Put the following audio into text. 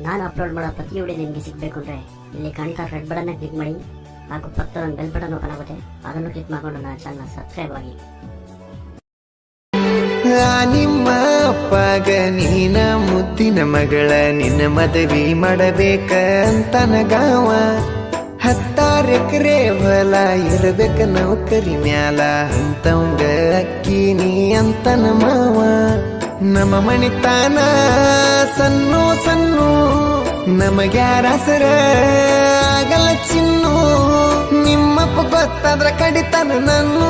ನಾನು ಅಪ್ಲೋಡ್ ಮಾಡೋ ಪ್ರತಿ ವಿಡಿಯೋ ನಿಮಗೆ ಸಿಗಬೇಕು ಅಂದರೆ ಇಲ್ಲಿ ಕಾಣ್ತಾ ರೆಡ್ ಬಟನ್ನ ಕ್ಲಿಕ್ ಮಾಡಿ ಹಾಗೂ ಪಕ್ಕದ ಒಂದು ಬೆಲ್ ಬಟನ್ ಓಪನ್ ಆಗುತ್ತೆ, ಅದನ್ನು ಕ್ಲಿಕ್ ಮಾಡಿಕೊಂಡು ನನ್ನ ಚಾನಲ್ ಸಬ್ಸ್ಕ್ರೈಬ್ ಆಗಿ. ನಿಮ್ಮ ಅಪ್ಪಗ ನೀನ ಮುದ್ದಿನ ಮಗಳ ನಿನ್ನ ಮದುವೆ ಮಾಡಬೇಕ ಅಂತನ ಗಾವ 10 ಎಕರೆ ಹೊಲ ಇರಬೇಕ ನೌಕರಿ ಮ್ಯಾಲ ಅಂತವಂಗ ಅಕ್ಕಿ ನೀ ಅಂತನ ಮಾವ. ನಮ್ಮ ಮಣಿತಾನ ಸಣ್ಣು ಸಣ್ಣು ನಮಗ್ಯಾರಸರ ಆಗಲ್ಲ ಚಿನ್ನು, ನಿಮ್ಮಪ್ಪ ಗೊತ್ತಾದ್ರ ಕಡಿತಾನ ನನ್ನು